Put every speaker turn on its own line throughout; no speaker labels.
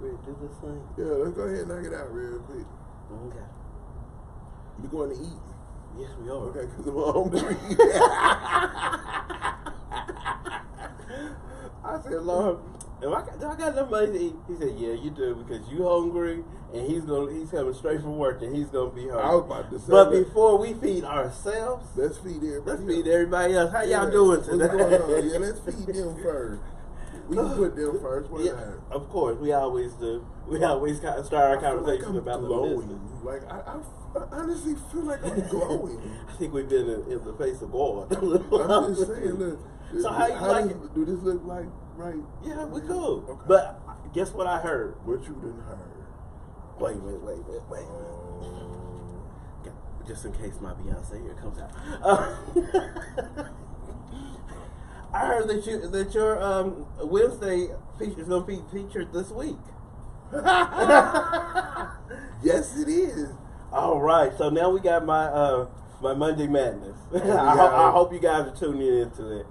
ready to do this thing?
Yeah, let's go ahead and knock it out real quick.
Okay.
We going to eat.
Yes, we are.
Okay, because I'm hungry.
I said, Lord, do I got enough money to eat? He said, yeah, you do, because you hungry, and he's coming straight from work, and he's gonna be hungry.
I was about to say
but
that.
before we feed ourselves,
Let's feed everybody.
else. How y'all doing today?
What's going on? Yeah, let's feed them first. We can put them first. What
Yeah, of course, we always do. We always start our conversation about
glowing.
the business.
Like I honestly feel like I'm glowing.
I think we've been in the face of God.
I'm just saying, look.
So how you like it?
Do this look like right?
Yeah, we cool.
Okay.
But guess what I heard?
What you done heard?
Wait. Just in case my Beyonce here comes out. I heard that your Wednesday feature is going to be featured this week.
Yes, it is.
All right, so now we got my my Monday Madness. I hope you guys are tuning into it.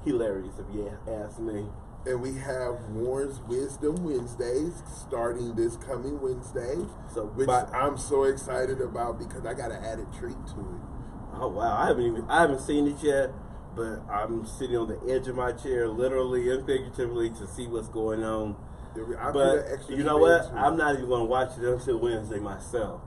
Hilarious, if you ask me.
And we have Warren's Wisdom Wednesdays starting this coming Wednesday, which I'm so excited about because I got an added treat to it.
Oh wow, I haven't seen it yet, but I'm sitting on the edge of my chair, literally and figuratively, to see what's going on. But you know what? I'm not even going to watch it until Wednesday myself.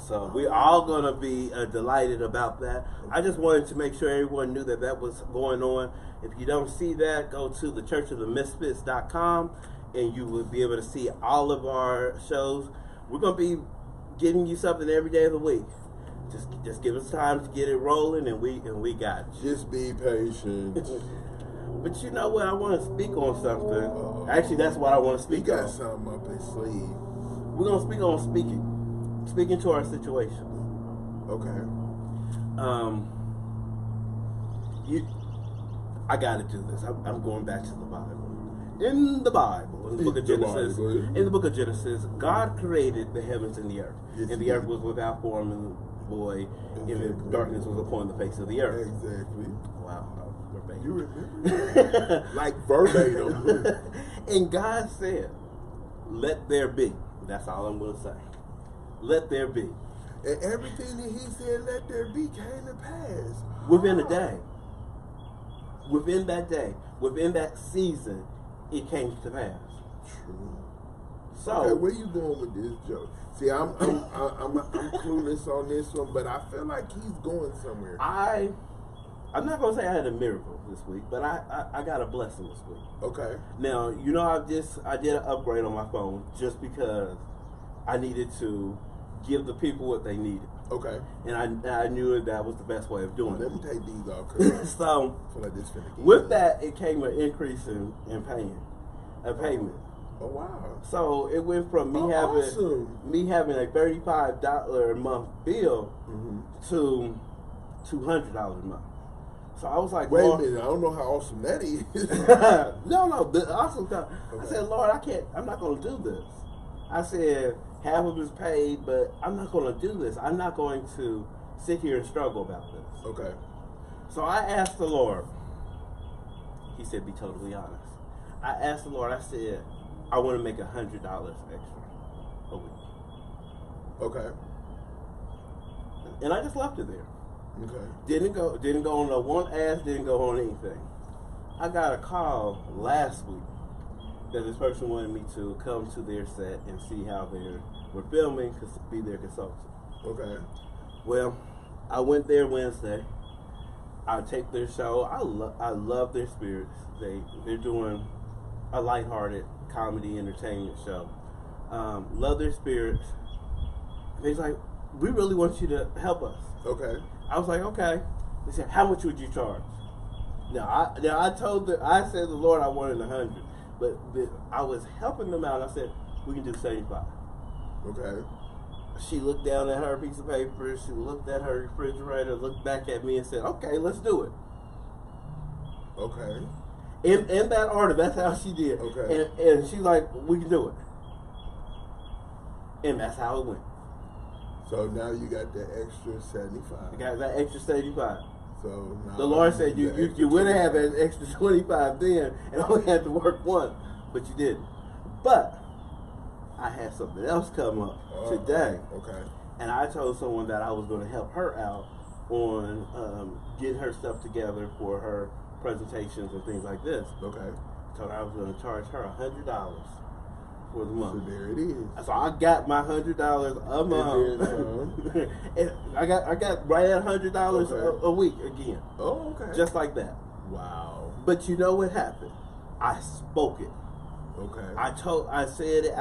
So we're all going to be delighted about that. I just wanted to make sure everyone knew that was going on. If you don't see that, go to thechurchofthemisfits.com and you will be able to see all of our shows. We're going to be giving you something every day of the week. Just give us time to get it rolling, and we got you.
Just be patient.
But you know what? I want to speak on something. Actually, that's what I want to speak on.
You got something up his sleeve.
We're going to speak on speaking to our situations.
Okay.
I got to do this. I'm going back to the Bible. In the Bible, in the book of Genesis, God created the heavens and the earth.
Yes,
and the earth was without form and void, and the darkness was upon the face of the earth.
Exactly.
Wow. Verbatim.
You remember? Like verbatim.
And God said, let there be. That's all I'm going to say. Let there be.
And everything that he said, let there be, came to pass.
Within a day. Within that day. Within that season, it came to pass.
True.
So,
okay, where you going with this, Joe? See, I'm clueless on this one, but I feel like he's going somewhere.
I'm not gonna say I had a miracle this week, but I got a blessing this week.
Okay.
Now you know I did an upgrade on my phone just because I needed to give the people what they needed.
Okay.
And I knew that was the best way of doing it.
Let me take these off.
So
I feel like this finna get
with that, it came an increase in payment.
Oh wow!
So it went from me having a $35 a month bill to $200 a month. So I was like,
wait a minute, I don't know how awesome that is.
no, the awesome time. Okay. I said, Lord, I'm not going to do this. I said, half of it's paid, but I'm not going to do this. I'm not going to sit here and struggle about this.
Okay.
So I asked the Lord. He said, be totally honest. I asked the Lord, I said, I want to make $100 extra a week.
Okay.
And I just left it there.
Okay.
Didn't go on no one ask, didn't go on anything. I got a call last week that this person wanted me to come to their set and see how they were filming, be their consultant.
Okay.
Well, I went there Wednesday. I take their show. I love their spirits. They're doing a lighthearted comedy entertainment show. Love their spirits. They's like, we really want you to help us.
Okay.
I was like, okay. They said, how much would you charge? I said the Lord I wanted 100, but I was helping them out. I said, we can do 75.
Okay.
She looked down at her piece of paper. She looked at her refrigerator, looked back at me, and said, okay, let's do it.
Okay.
In that order, that's how she did.
Okay.
And she's like, we can do it. And that's how it went.
So now you got the extra 75.
I got that extra 75.
So now
the Lord said you would have had that extra 25 then and only had to work one, but you didn't. But I had something else come up today.
Okay.
And I told someone that I was going to help her out on getting her stuff together for her presentations and things like this.
Okay.
So I was going to charge her $100 for the month.
So there it is.
So I got my $100 a month. And I got right at $100 a week again.
Oh, okay.
Just like that.
Wow.
But you know what happened? I spoke it.
Okay.
I said it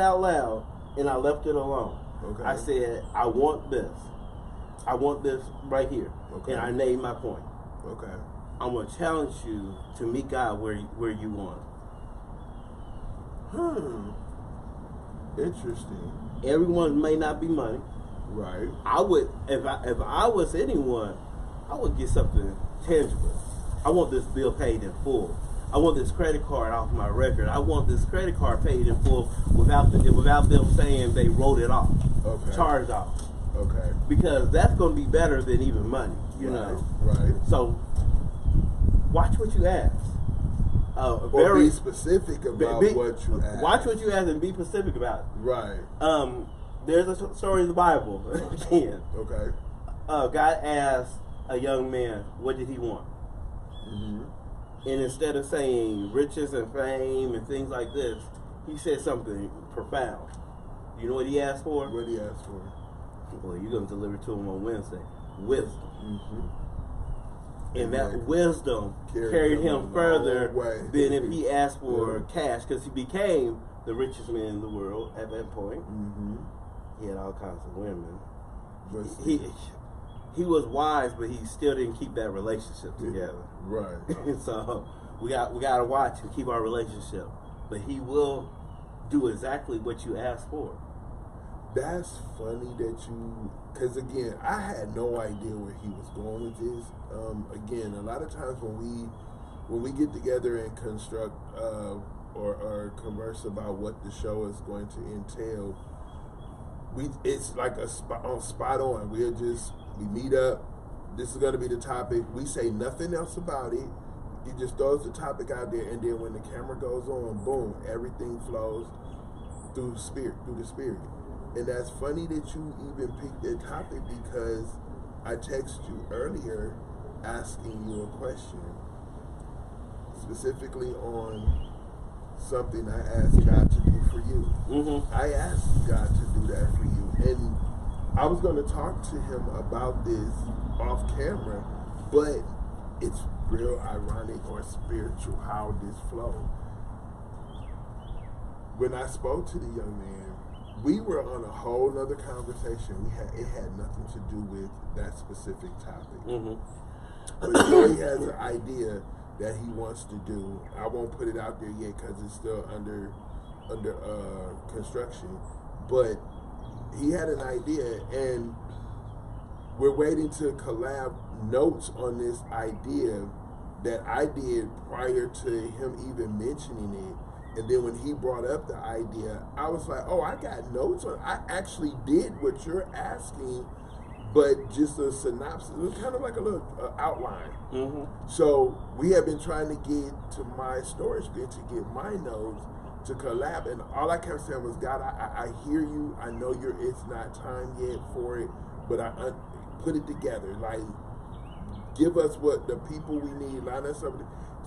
out loud, and I left it alone.
Okay.
I said, I want this. I want this right here.
Okay.
And I named my point.
Okay.
I'm going to challenge you to meet God where you want.
Interesting.
Everyone may not be money.
Right.
I would, if I was anyone, I would get something tangible. I want this bill paid in full. I want this credit card off my record. I want this credit card paid in full without them saying they wrote it off, charged off.
Okay.
Because that's going to be better than even money, you know.
Right.
So watch what you ask.
Or be specific about what you ask.
Watch what you ask and be specific about it.
Right.
There's a story in the Bible again.
Okay.
God asked a young man, what did he want?
Mm-hmm.
And instead of saying riches and fame and things like this, he said something profound. You know what he asked for?
What did he ask for?
Well, you're going to deliver to him on Wednesday. Wisdom.
Mm-hmm.
And that wisdom carried him further than if he asked for cash, because he became the richest man in the world at that point.
Mm-hmm.
He had all kinds of women. He was wise, but he still didn't keep that relationship together.
Right.
So we got to watch and keep our relationship. But he will do exactly what you asked for.
That's funny that you, because again, I had no idea where he was going with this. Again, a lot of times when we get together and construct or converse about what the show is going to entail, it's like a spot on. We meet up. This is going to be the topic. We say nothing else about it. He just throws the topic out there, and then when the camera goes on, boom, everything flows through the spirit. And that's funny that you even picked that topic, because I texted you earlier asking you a question specifically on something I asked God to do for you.
Mm-hmm.
I asked God to do that for you, and I was going to talk to him about this off camera, but it's real ironic or spiritual how this flowed. When I spoke to the young man, we were on a whole nother conversation. It had nothing to do with that specific topic.
Mm-hmm.
But he has an idea that he wants to do. I won't put it out there yet because it's still under construction. But he had an idea, and we're waiting to collab notes on this idea that I did prior to him even mentioning it. And then when he brought up the idea, I was like, oh, I got notes on it. I actually did what you're asking, but just a synopsis. It was kind of like a little outline.
Mm-hmm.
So we have been trying to get to my storage bin to get my notes to collab. And all I kept saying was, God, I hear you. I know it's not time yet for it, but I put it together. Like, give us what the people we need, line us up.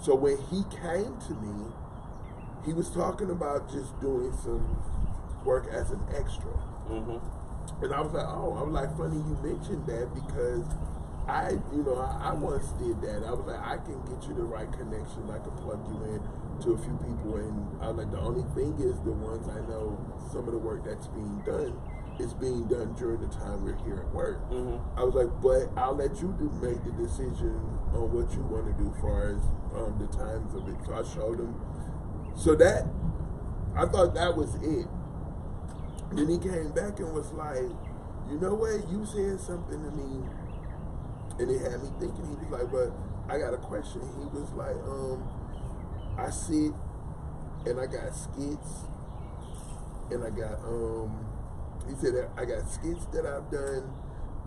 So when he came to me, he was talking about just doing some work as an extra.
Mm-hmm.
And I was like, funny you mentioned that, because I once did that. I was like, I can get you the right connection. I can plug you in to a few people. And I was like, the only thing is the ones I know, some of the work that's being done is being done during the time we're here at work.
Mm-hmm.
I was like, but I'll let you make the decision on what you want to do as far as the times of it. So I showed him. So that, I thought that was it. Then he came back and was like, you know what, you said something to me, and it had me thinking. He was like, but I got a question. He was like, I sit and I got skits, and I got, he said that I got skits that I've done,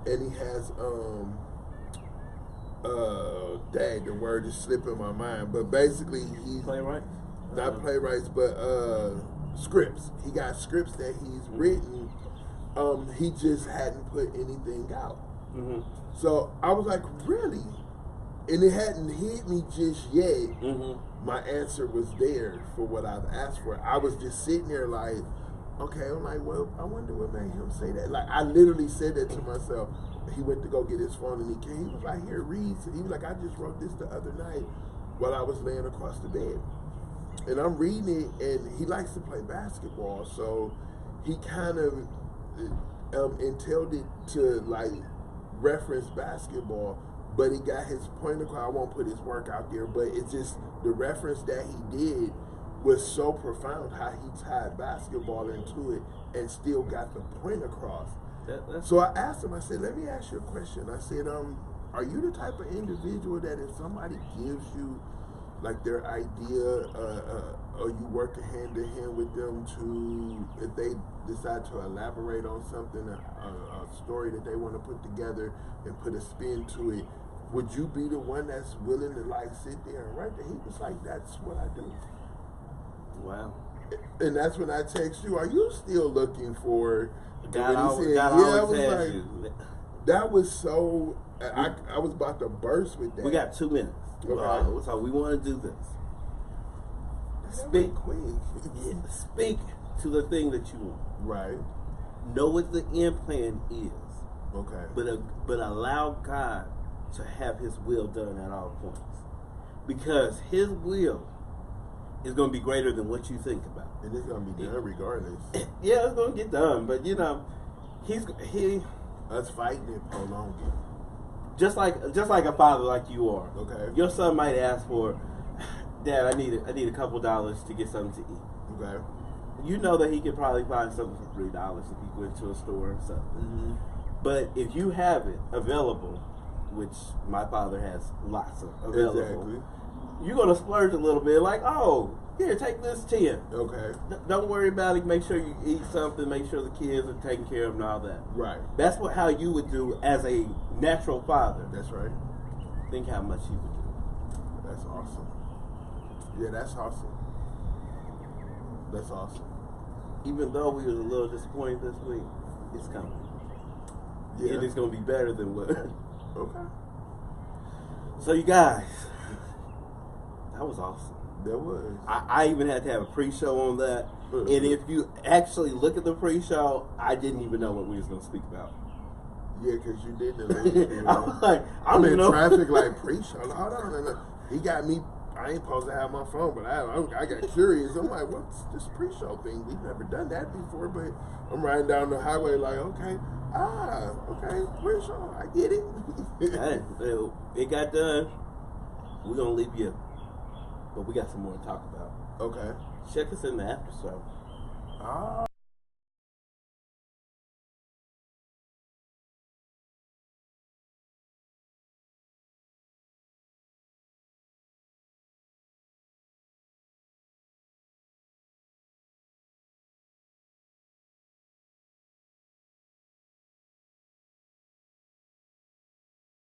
and he has, dang, the word is slipping my mind, but basically he's
playwright.
Not playwrights, but scripts. He got scripts that he's written. He just hadn't put anything out. Mm-hmm. So I was like, really? And it hadn't hit me just yet. Mm-hmm. My answer was there for what I've asked for. I was just sitting there like, okay, I'm like, well, I wonder what made him say that. Like, I literally said that to myself. He went to go get his phone and he came. He was like, here, read. He was like, I just wrote this the other night while I was laying across the bed. And I'm reading it, and he likes to play basketball, so he kind of entailed it to, like, reference basketball, but he got his point across. I won't put his work out there, but it's just the reference that he did was so profound, how he tied basketball into it and still got the point across. So I asked him, I said, let me ask you a question. I said, are you the type of individual that if somebody gives you like their idea, or you work hand in hand with them to, if they decide to elaborate on something, a story that they want to put together and put a spin to it, would you be the one that's willing to like sit there and write that? He was like, that's what I do.
Wow.
And that's when I text you, are you still looking for...
God always has you.
That was so... I was about to burst with that.
We got 2 minutes. Okay. So we want to do this. Speak quick. Yeah, speak to the thing that you want.
Right.
Know what the end plan is.
Okay.
But allow God to have His will done at all points, because His will is going to be greater than what you think about.
And it's going to be done regardless.
Yeah, it's going to get done. But you know,
us fighting it, prolong it.
Just like a father, like you are.
Okay.
Your son might ask for, Dad, I need a couple dollars to get something to eat.
Okay.
You know that he could probably find something for $3 if he went to a store or something. Mm-hmm. But if you have it available, which my father has lots of available, exactly, you're gonna splurge a little bit. Like, oh, here, take this 10.
Okay.
Don't worry about it. Make sure you eat something. Make sure the kids are taken care of and all that.
Right.
That's how you would do as a natural father.
That's right.
Think how much you would do.
That's awesome. Yeah, that's awesome. That's awesome.
Even though we was a little disappointed this week, it's coming. Yeah. And it's going to be better than what.
Okay.
So you guys, that was awesome.
That was.
I even had to have a pre-show on that. And if you actually look at the pre-show, I didn't even know what we was going to speak about.
Yeah, because you didn't.
I'm
in traffic like pre-show. Hold on. He got me. I ain't supposed to have my phone, but I got curious. I'm like, what's this pre-show thing? We've never done that before, but I'm riding down the highway like, okay, pre-show, I get it.
It got done. We're going to leave you, but we got some more to talk about.
Okay.
Check us in the after show.